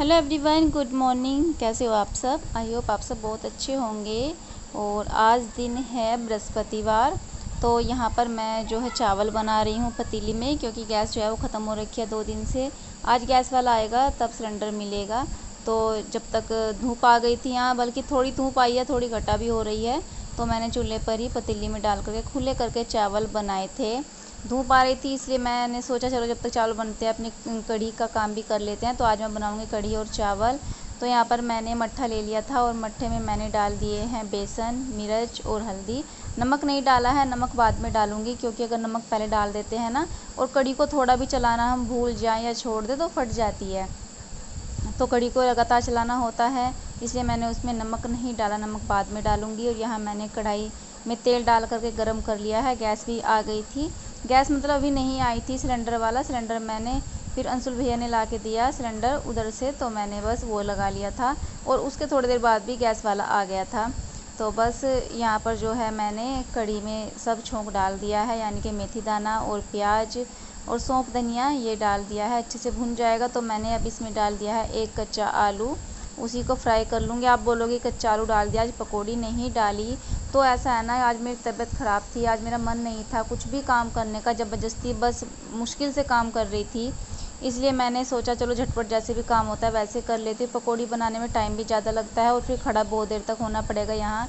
Hello everyone, good morning. कैसे हो आप सब? आई होप आप सब बहुत अच्छे होंगे। और आज दिन है बृहस्पतिवार। तो यहाँ पर मैं जो है चावल बना रही हूँ पतीली में, क्योंकि गैस जो है वो ख़त्म हो रखी है 2 दिन से। आज गैस वाला आएगा तब सिलेंडर मिलेगा। तो जब तक धूप आ गई थी यहाँ, बल्कि थोड़ी धूप आई है, थोड़ी घटा भी हो रही है, तो मैंने चूल्हे पर ही पतीली में डाल करके खुले करके चावल बनाए थे। धूप आ रही थी इसलिए मैंने सोचा चलो जब तक चावल बनते हैं अपनी कढ़ी का काम भी कर लेते हैं। तो आज मैं बनाऊंगी कढ़ी और चावल। तो यहाँ पर मैंने मट्ठा ले लिया था और मट्ठे में मैंने डाल दिए हैं बेसन, मिर्च और हल्दी। नमक नहीं डाला है, नमक बाद में डालूंगी, क्योंकि अगर नमक पहले डाल देते हैं ना और कढ़ी को थोड़ा भी चलाना हम भूल जाएं या छोड़ दें तो फट जाती है। तो कढ़ी को लगातार चलाना होता है, इसलिए मैंने उसमें नमक नहीं डाला, नमक बाद में डालूंगी। और यहाँ मैंने कढ़ाई में तेल डाल करके गरम कर लिया है। गैस भी आ गई थी, गैस मतलब अभी नहीं आई थी सिलेंडर वाला। सिलेंडर मैंने फिर अंशुल भैया ने ला के दिया सिलेंडर उधर से, तो मैंने बस वो लगा लिया था और उसके थोड़ी देर बाद भी गैस वाला आ गया था। तो बस यहाँ पर जो है मैंने कढ़ी में सब छोंक डाल दिया है, यानी कि मेथी दाना और प्याज और सौंफ धनिया ये डाल दिया है। अच्छे से भुन जाएगा तो मैंने अब इसमें डाल दिया है एक कच्चा आलू, उसी को फ्राई कर लूँगी। आप बोलोगे कच्चा आलू डाल दिया, आज पकौड़ी नहीं डाली। तो ऐसा है ना, आज मेरी तबीयत ख़राब थी, आज मेरा मन नहीं था कुछ भी काम करने का, ज़बरदस्ती बस मुश्किल से काम कर रही थी। इसलिए मैंने सोचा चलो झटपट जैसे भी काम होता है वैसे कर लेती। पकौड़ी बनाने में टाइम भी ज़्यादा लगता है और फिर खड़ा बहुत देर तक होना पड़ेगा यहाँ।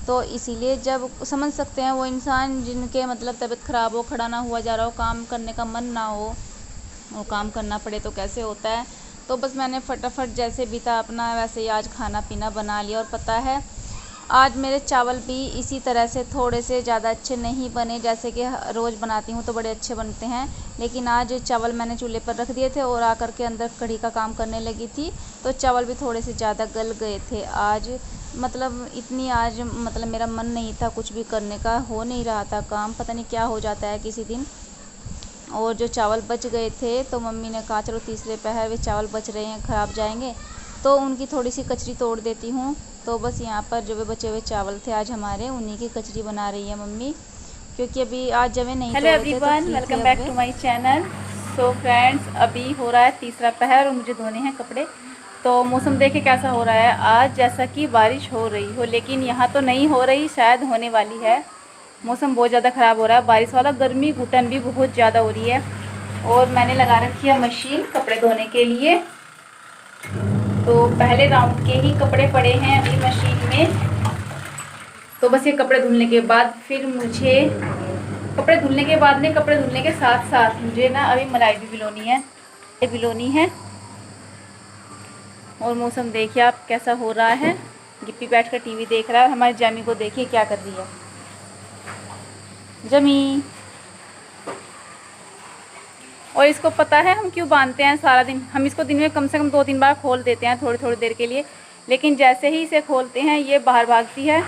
तो इसीलिए जब समझ सकते हैं वो इंसान जिनके मतलब तबीयत ख़राब हो, खड़ा ना हुआ जा रहा हो, काम करने का मन ना हो, वो काम करना पड़े तो कैसे होता है। तो बस मैंने फटाफट जैसे भी था अपना वैसे ही आज खाना पीना बना लिया। और पता है आज मेरे चावल भी इसी तरह से थोड़े से ज़्यादा अच्छे नहीं बने, जैसे कि रोज़ बनाती हूँ तो बड़े अच्छे बनते हैं। लेकिन आज चावल मैंने चूल्हे पर रख दिए थे और आकर के अंदर कढ़ी का काम करने लगी थी, तो चावल भी थोड़े से ज़्यादा गल गए थे आज। मतलब इतनी आज मतलब मेरा मन नहीं था कुछ भी करने का, हो नहीं रहा था काम, पता नहीं क्या हो जाता है किसी दिन। और जो चावल बच गए थे तो मम्मी ने कहा चलो तीसरे पहर वे चावल बच रहे हैं ख़राब जाएंगे, तो उनकी थोड़ी सी कचरी तोड़ देती हूँ। तो बस यहाँ पर जो भी बचे हुए चावल थे आज हमारे, उन्हीं की कचरी बना रही है मम्मी, क्योंकि अभी आज जब नहीं हेलो तोड़े थे तो एवरीवन, फ्री थे वेलकम अब बैक वे। To my channel. So friends, अभी हो रहा है तीसरा पहर और मुझे धोने हैं कपड़े। तो मौसम देखे कैसा हो रहा है आज, जैसा कि बारिश हो रही हो, लेकिन यहाँ तो नहीं हो रही, शायद होने वाली है। मौसम बहुत ज़्यादा ख़राब हो रहा है, बारिश वाला, गर्मी घुटन भी बहुत ज़्यादा हो रही है। और मैंने लगा रखी है मशीन कपड़े धोने के लिए। तो पहले राउंड के ही कपड़े पड़े हैं अभी मशीन में। तो बस ये कपड़े धुलने के बाद फिर मुझे कपड़े धुलने के बाद में कपड़े धुलने के साथ साथ मुझे ना अभी मलाई भी बिलोनी है। और मौसम देखिए आप कैसा हो रहा है। गिप्पी बैठकर टीवी देख रहा है, हमारी जमी को देखिए क्या कर रही है। जमी, और इसको पता है हम क्यों बांधते हैं सारा दिन? हम इसको दिन में कम से कम 2-3 बार खोल देते हैं थोड़ी थोड़ी देर के लिए, लेकिन जैसे ही इसे खोलते हैं ये बाहर भागती है।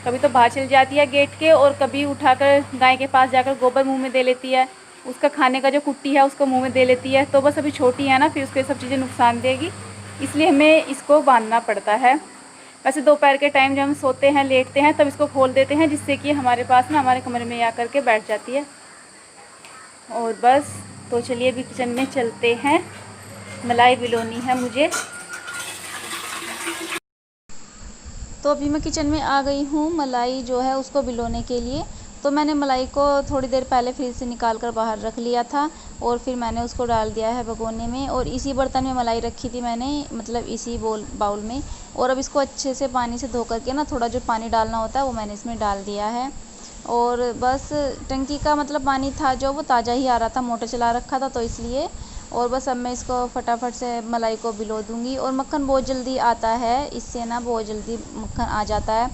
कभी तो बाहर चल जाती है गेट के, और कभी उठाकर गाय के पास जाकर गोबर मुंह में दे लेती है, उसका खाने का जो कुट्टी है उसको मुंह में दे लेती है। तो बस अभी छोटी है ना, फिर उसको ये सब चीज़ें नुकसान देगी, इसलिए हमें इसको बांधना पड़ता है। वैसे दोपहर के टाइम जब हम सोते हैं, लेटते हैं, तब इसको खोल देते हैं, जिससे कि हमारे पास ना हमारे कमरे में आकर के बैठ जाती है। और बस, तो चलिए अभी किचन में चलते हैं। मलाई बिलोनी है मुझे। तो अभी मैं किचन में आ गई हूँ मलाई जो है उसको भिगोने के लिए। तो मैंने मलाई को थोड़ी देर पहले फ्रिज से निकाल कर बाहर रख लिया था और फिर मैंने उसको डाल दिया है भगोने में। और इसी बर्तन में मलाई रखी थी मैंने, मतलब इसी बाउल में। और अब इसको अच्छे से पानी से धो करके ना, थोड़ा जो पानी डालना होता है वो मैंने इसमें डाल दिया है। और बस टंकी का मतलब पानी था जो वो ताज़ा ही आ रहा था, मोटर चला रखा था तो इसलिए। और बस अब मैं इसको फटाफट से मलाई को भिगो दूँगी। और मक्खन बहुत जल्दी आता है इससे ना, बहुत जल्दी मक्खन आ जाता है,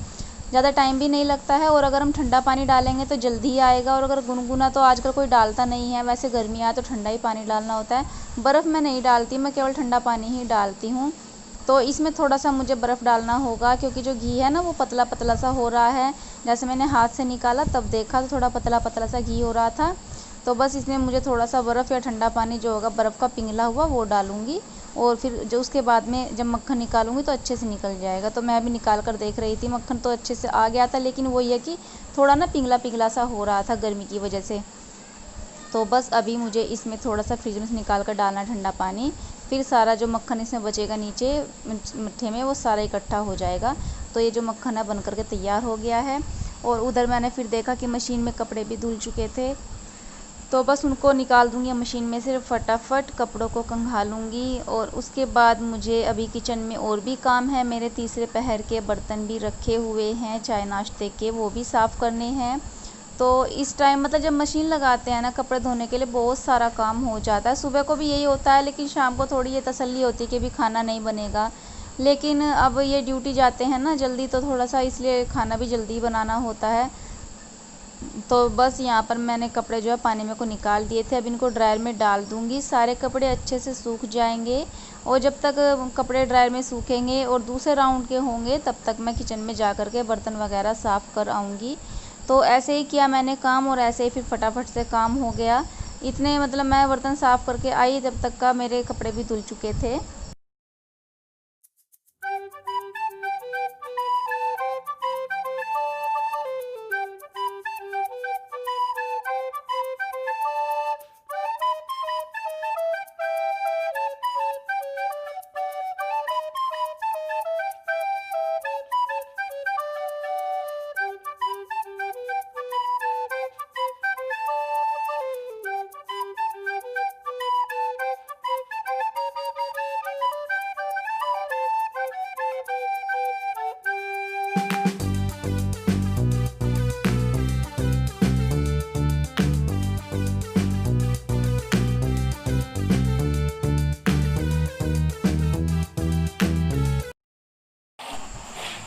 ज़्यादा टाइम भी नहीं लगता है। और अगर हम ठंडा पानी डालेंगे तो जल्दी ही आएगा। और अगर गुनगुना तो आजकल कोई डालता नहीं है, वैसे गर्मी आए तो ठंडा ही पानी डालना होता है। बर्फ़ मैं नहीं डालती, मैं केवल ठंडा पानी ही डालती हूँ। तो इसमें थोड़ा सा मुझे बर्फ़ डालना होगा, क्योंकि जो घी है ना वो पतला पतला सा हो रहा है। जैसे मैंने हाथ से निकाला तब देखा तो थोड़ा पतला पतला सा घी हो रहा था। तो बस इसमें मुझे थोड़ा सा बर्फ़ या ठंडा पानी जो होगा बर्फ़ का पिघला हुआ वो डालूँगी। और फिर जो उसके बाद में जब मक्खन निकालूंगी तो अच्छे से निकल जाएगा। तो मैं अभी निकाल कर देख रही थी, मक्खन तो अच्छे से आ गया था, लेकिन वही है कि थोड़ा ना पिघला पिघला सा हो रहा था गर्मी की वजह से। तो बस अभी मुझे इसमें थोड़ा सा फ्रिज में से निकाल कर डालना ठंडा पानी, फिर सारा जो मक्खन इसमें बचेगा नीचे मट्ठे में वो सारा इकट्ठा हो जाएगा। तो ये जो मक्खन है बन करके तैयार हो गया है। और उधर मैंने फिर देखा कि मशीन में कपड़े भी धुल चुके थे, तो बस उनको निकाल दूँगी मशीन में से फटाफट, कपड़ों को कंघालूँगी। और उसके बाद मुझे अभी किचन में और भी काम है। मेरे तीसरे पहर के बर्तन भी रखे हुए हैं चाय नाश्ते के, वो भी साफ़ करने हैं। तो इस टाइम मतलब जब मशीन लगाते हैं ना कपड़े धोने के लिए, बहुत सारा काम हो जाता है। सुबह को भी यही होता है, लेकिन शाम को थोड़ी ये तसल्ली होती है कि अभी खाना नहीं बनेगा। लेकिन अब ये ड्यूटी जाते हैं ना जल्दी, तो थोड़ा सा इसलिए खाना भी जल्दी बनाना होता है। तो बस यहाँ पर मैंने कपड़े जो है पानी में को निकाल दिए थे। अब इनको ड्रायर में डाल दूँगी, सारे कपड़े अच्छे से सूख जाएंगे। और जब तक कपड़े ड्रायर में सूखेंगे और दूसरे राउंड के होंगे, तब तक मैं किचन में जा कर के बर्तन वगैरह साफ़ कर आऊँगी। तो ऐसे ही किया मैंने काम, और ऐसे ही फिर फटाफट से काम हो गया। इतने मतलब मैं बर्तन साफ़ करके आई जब तक का मेरे कपड़े भी धुल चुके थे।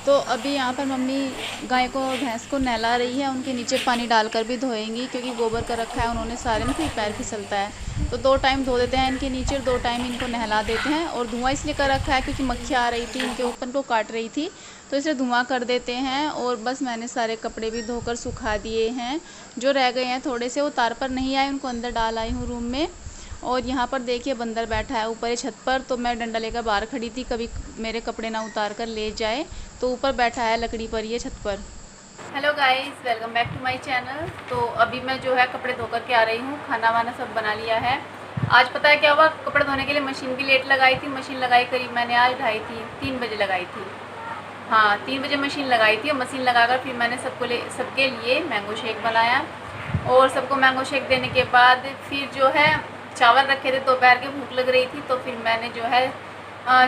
तो अभी यहाँ पर मम्मी गाय को भैंस को नहला रही है। उनके नीचे पानी डालकर भी धोएंगी, क्योंकि गोबर का रखा है उन्होंने सारे में, फिर पैर फिसलता है। तो 2 टाइम धो देते हैं इनके नीचे और 2 टाइम इनको नहला देते हैं। और धुआं इसलिए कर रखा है क्योंकि मक्खियाँ आ रही थी इनके ऊपर को काट रही थी, तो इसलिए धुआं कर देते हैं। और बस मैंने सारे कपड़े भी धोकर सुखा दिए हैं। जो रह गए हैं थोड़े से वो तार पर नहीं आए, उनको अंदर डाल आई हूँ रूम में। और यहाँ पर देखिए बंदर बैठा है ऊपर छत पर, तो मैं डंडा लेकर बाहर खड़ी थी, कभी मेरे कपड़े ना उतार कर ले जाए, तो ऊपर बैठा है लकड़ी पर ये छत पर। Hello guys, welcome back to my channel. तो अभी मैं जो है कपड़े धोकर के आ रही हूँ, खाना वाना सब बना लिया है। आज पता है क्या हुआ, कपड़े धोने के लिए मशीन भी लेट लगाई थी। मशीन लगाई करीब मैंने आज 3 बजे लगाई थी। हाँ, 3 बजे मशीन लगाई थी। और मशीन लगाकर फिर मैंने सबके लिए मैंगो शेक बनाया। और सबको मैंगो शेक देने के बाद फिर जो है चावल रखे थे, दोपहर के भूख लग रही थी, तो फिर मैंने जो है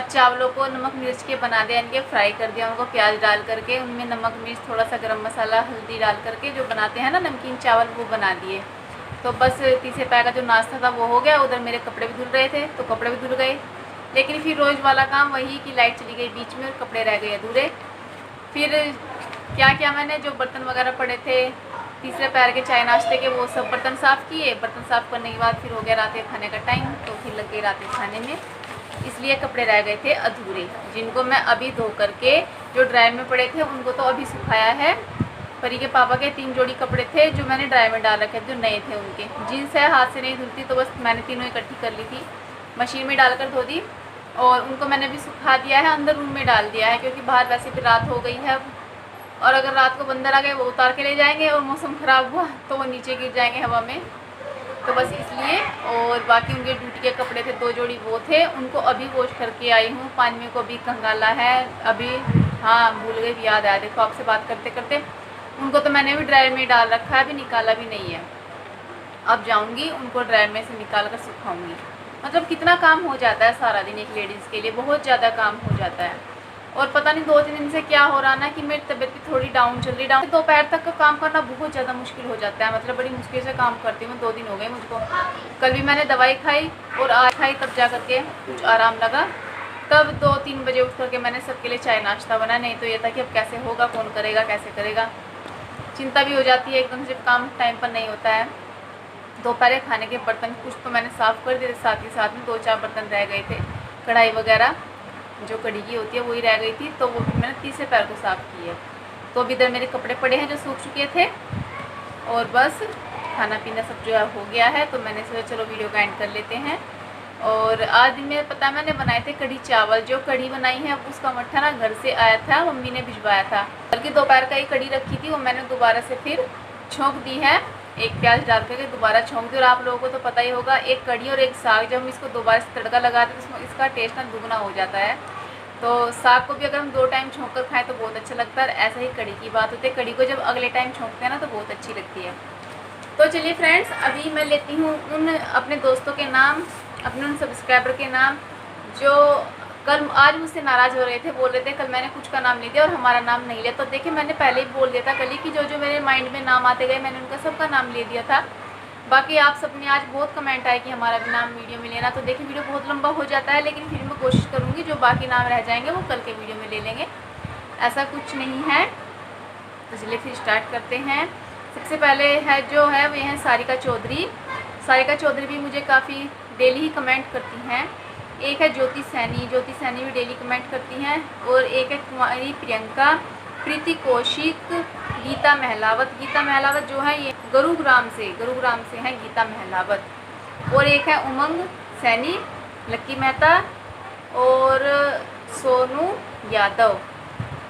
चावलों को नमक मिर्च के बना दिया, इनके फ्राई कर दिया उनको प्याज डाल करके, उनमें नमक मिर्च थोड़ा सा गरम मसाला हल्दी डाल करके जो बनाते हैं ना नमकीन चावल, वो बना दिए। तो बस तीसरे पैर का जो नाश्ता था वो हो गया। उधर मेरे कपड़े भी धुल रहे थे तो कपड़े भी धुल गए। लेकिन फिर रोज़ वाला काम वही कि लाइट चली गई बीच में और कपड़े रह गए अधूरे। फिर क्या किया मैंने, जो बर्तन वगैरह पड़े थे तीसरे पैर के चाय नाश्ते के, वो सब बर्तन साफ़ किए। बर्तन साफ़ करने के बाद फिर हो गया रात के खाने का टाइम, तो फिर लग गई रात के खाने में। इसलिए कपड़े रह गए थे अधूरे, जिनको मैं अभी धो करके, जो ड्रायर में पड़े थे उनको तो अभी सुखाया है। परी के पापा के 3 जोड़ी कपड़े थे जो मैंने ड्रायर में डाल रखे थे, जो नए थे उनके। जीन्स है हाथ से नहीं धुलती, तो बस मैंने तीनों इकट्ठी कर ली थी, मशीन में डालकर धो दी। और उनको मैंने भी सुखा दिया है, अंदर रूम में डाल दिया है, क्योंकि बाहर वैसे भी रात हो गई है। और अगर रात को बंदर आ गए वो उतार के ले जाएंगे, और मौसम ख़राब हुआ तो वो नीचे गिर जाएंगे हवा में, तो बस इसलिए। और बाकी उनके ड्यूटी के कपड़े थे 2 जोड़ी, वो थे, उनको अभी वॉश करके आई हूँ। पानी में को अभी कंगाला है अभी। हाँ, भूल गई, याद आया, देखो आपसे बात करते करते। उनको तो मैंने भी ड्रायर में डाल रखा है, अभी निकाला भी नहीं है। अब जाऊँगी उनको ड्रायर में से निकाल कर सुखाऊँगी। मतलब कितना काम हो जाता है सारा दिन, एक लेडीज़ के लिए बहुत ज़्यादा काम हो जाता है। और पता नहीं 2-3 दिन से क्या हो रहा ना कि मेरी तबीयत भी थोड़ी डाउन चल रही। दोपहर तक का काम करना बहुत ज़्यादा मुश्किल हो जाता है, मतलब बड़ी मुश्किल से काम करती हूँ। 2 दिन हो गए मुझको। कल भी मैंने दवाई खाई और आज खाई, तब जा करके कुछ आराम लगा। तब 2-3 बजे उठ करके मैंने सबके लिए चाय नाश्ता बनाया। नहीं तो ये था कि अब कैसे होगा, कौन करेगा, कैसे करेगा, चिंता भी हो जाती है एकदम से, काम टाइम पर नहीं होता है। दोपहर खाने के बर्तन कुछ तो मैंने साफ़ कर दिए, साथ ही साथ में 2-4 बर्तन रह गए थे, कढ़ाई वगैरह जो कढ़ी की होती है वही रह गई थी, तो वो फिर मैंने तीसरे पैर को साफ़ किया। तो अभी इधर मेरे कपड़े पड़े हैं जो सूख चुके थे। और बस खाना पीना सब जो है हो गया है, तो मैंने सोचा चलो वीडियो का एंड कर लेते हैं। और आज दिन में पता है मैंने बनाए थे कढ़ी चावल। जो कढ़ी बनाई है उसका मट्ठा ना घर से आया था, मम्मी ने भिजवाया था, बल्कि दोपहर का ही कढ़ी रखी थी, वो मैंने दोबारा से फिर छोंक दी है। एक प्याज डाल करके दोबारा छोंक दी। और आप लोगों को तो पता ही होगा, एक कढ़ी और एक साग जब हम इसको दोबारा से तड़का लगाते हैं तो इसका टेस्ट ना दुगना हो जाता है। तो साग को भी अगर हम 2 टाइम छोंक कर खाएँ तो बहुत अच्छा लगता है। ऐसा ही कढ़ी की बात होती है, कढ़ी को जब अगले टाइम छोंकते हैं ना तो बहुत अच्छी लगती है। तो चलिए फ्रेंड्स, अभी मैं लेती हूँ उन अपने दोस्तों के नाम, अपने उन सब्सक्राइबर के नाम जो कल आज मुझसे नाराज़ हो रहे थे, बोल रहे थे कल मैंने कुछ का नाम नहीं दिया और हमारा नाम नहीं लिया। तो देखिए, मैंने पहले ही बोल दिया था कल ही कि जो जो मेरे माइंड में नाम आते गए मैंने उनका सबका नाम ले दिया था। बाकी आप सबने आज बहुत कमेंट आए कि हमारा भी नाम वीडियो में लेना। तो देखिए, वीडियो बहुत लंबा हो जाता है, लेकिन फिर मैं कोशिश करूँगी जो बाकी नाम रह जाएंगे वो कल के वीडियो में ले लेंगे, ऐसा कुछ नहीं है। तो चलिए फिर स्टार्ट करते हैं। सबसे पहले है जो है वो है सारिका चौधरी। सारिका चौधरी भी मुझे काफ़ी डेली ही कमेंट करती हैं। एक है ज्योति सैनी, ज्योति सैनी भी डेली कमेंट करती हैं। और एक है कुमारी प्रियंका, प्रीति कौशिक, गीता महलावत। गीता महलावत जो है ये गुरुग्राम से हैं गीता महलावत। और एक है उमंग सैनी, लक्की मेहता और सोनू यादव।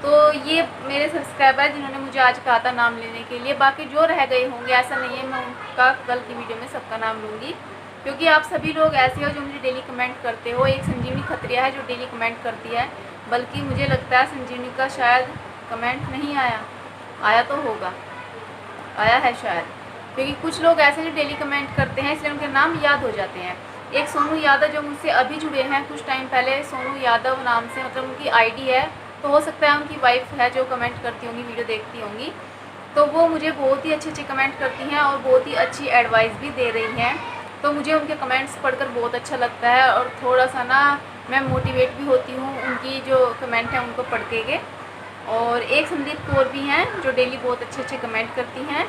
तो ये मेरे सब्सक्राइबर जिन्होंने मुझे आज कहा था नाम लेने के लिए। बाकी जो रह गए होंगे ऐसा नहीं है, मैं उनका कल की वीडियो में सबका नाम लूँगी, क्योंकि आप सभी लोग ऐसे हो जो मुझे डेली कमेंट करते हो। एक संजीवनी खत्रिया है जो डेली कमेंट करती है, बल्कि मुझे लगता है संजीवनी का शायद कमेंट नहीं आया तो होगा, आया है शायद, क्योंकि कुछ लोग ऐसे जो डेली कमेंट करते हैं इसलिए उनके नाम याद हो जाते हैं। एक सोनू यादव जो मुझसे अभी जुड़े हैं कुछ टाइम पहले, सोनू यादव नाम से, मतलब उनकी आईडी है, तो हो सकता है उनकी वाइफ है जो कमेंट करती होंगी, वीडियो देखती होंगी। तो वो मुझे बहुत ही अच्छे कमेंट करती हैं और बहुत ही अच्छी एडवाइस भी दे रही हैं। तो मुझे उनके कमेंट्स पढ़कर बहुत अच्छा लगता है और थोड़ा सा ना मैं मोटिवेट भी होती हूँ उनकी जो कमेंट है उनको पढ़ के। और एक संदीप कौर भी हैं जो डेली बहुत अच्छे कमेंट करती हैं।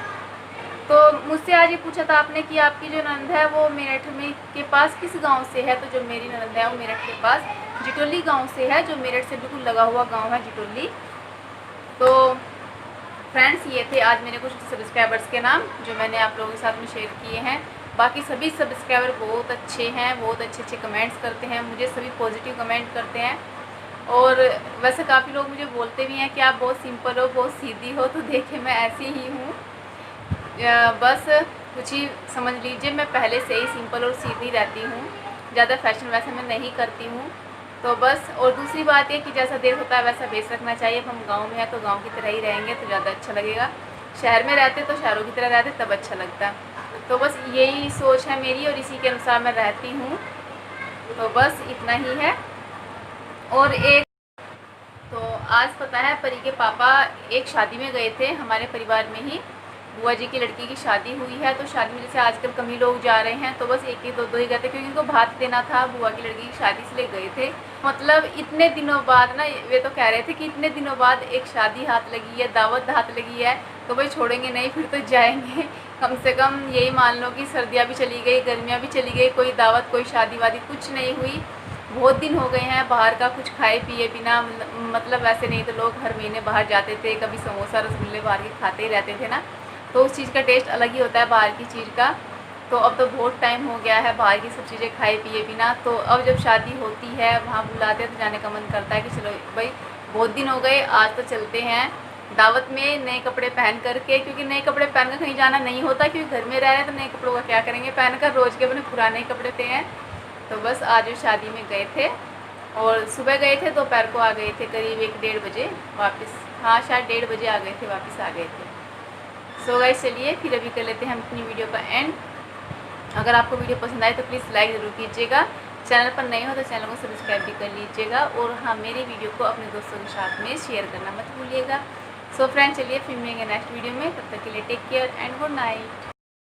तो मुझसे आज ये पूछा था आपने कि आपकी जो ननद है वो मेरठ में के पास किस गांव से है। तो जो मेरी ननद है वो मेरठ के पास जिटोली गांव से है, जो मेरठ से बिल्कुल लगा हुआ गांव है जिटोली। तो फ्रेंड्स, ये थे आज मेरे कुछ सब्सक्राइबर्स के नाम जो मैंने आप लोगों के साथ में शेयर किए हैं। बाकी सभी सब्सक्राइबर बहुत अच्छे हैं, बहुत अच्छे कमेंट्स करते हैं, मुझे सभी पॉजिटिव कमेंट करते हैं। और वैसे काफ़ी लोग मुझे बोलते भी हैं कि आप बहुत सिंपल हो, बहुत सीधी हो। तो देखिए, मैं ऐसी ही हूँ, बस कुछ ही समझ लीजिए, मैं पहले से ही सिंपल और सीधी रहती हूँ, ज़्यादा फैशन वैसे मैं नहीं करती हूँ। तो बस, और दूसरी बात ये कि जैसा देश होता है वैसा भेष रखना चाहिए। अब हम गांव में हैं तो गांव की तरह ही रहेंगे तो ज़्यादा अच्छा लगेगा, शहर में रहते तो शहरों की तरह रहते तब अच्छा लगता। तो बस यही सोच है मेरी और इसी के अनुसार मैं रहती हूँ। तो बस इतना ही है। और एक तो आज पता है, परी के पापा एक शादी में गए थे, हमारे परिवार में ही बुआ जी की लड़की की शादी हुई है। तो शादी में जैसे आजकल कम ही लोग जा रहे हैं, तो बस एक एक दो ही गए थे, क्योंकि उनको भात देना था बुआ की लड़की की शादी, इसलिए गए थे। मतलब इतने दिनों बाद ना, वे तो कह रहे थे कि इतने दिनों बाद एक शादी हाथ लगी है, दावत हाथ लगी है, तो भाई छोड़ेंगे नहीं, फिर तो जाएंगे। कम से कम यही मान लो कि सर्दियाँ भी चली गई, गर्मियाँ भी चली गई, कोई दावत कोई शादी वादी कुछ नहीं हुई। बहुत दिन हो गए हैं बाहर का कुछ खाए पिए बिना। मतलब वैसे नहीं तो लोग हर महीने बाहर जाते थे, कभी समोसा रसगुल्ले बाहर के खाते ही रहते थे ना, तो उस चीज़ का टेस्ट अलग ही होता है बाहर की चीज़ का। तो अब तो बहुत टाइम हो गया है बाहर की सब चीज़ें खाए पिए बिना। तो अब जब शादी होती है, वहाँ बुलाते हैं तो जाने का मन करता है कि चलो भाई बहुत दिन हो गए, आज तो चलते हैं दावत में नए कपड़े पहन करके, क्योंकि नए कपड़े पहनकर कहीं जाना नहीं होता, क्योंकि घर में रह रहे हैं तो नए कपड़ों का क्या करेंगे पहनकर, रोज़ के अपने पुराने कपड़े पे हैं। तो बस आज शादी में गए थे और सुबह गए थे, दोपहर को आ गए थे करीब 1-1:30 बजे वापस। हाँ, शायद 1:30 बजे आ गए थे, वापस आ गए थे। सो गाइस, चलिए फिर अभी कर लेते हैं हम अपनी वीडियो का एंड। अगर आपको वीडियो पसंद आए तो प्लीज़ लाइक ज़रूर कीजिएगा, चैनल पर नए हो तो चैनल को सब्सक्राइब भी कर लीजिएगा, और हाँ, मेरी वीडियो को अपने दोस्तों के साथ में शेयर करना मत भूलिएगा। सो फ्रेंड्स, चलिए फिर मिलेंगे नेक्स्ट वीडियो में, तब तक के लिए take care and good night.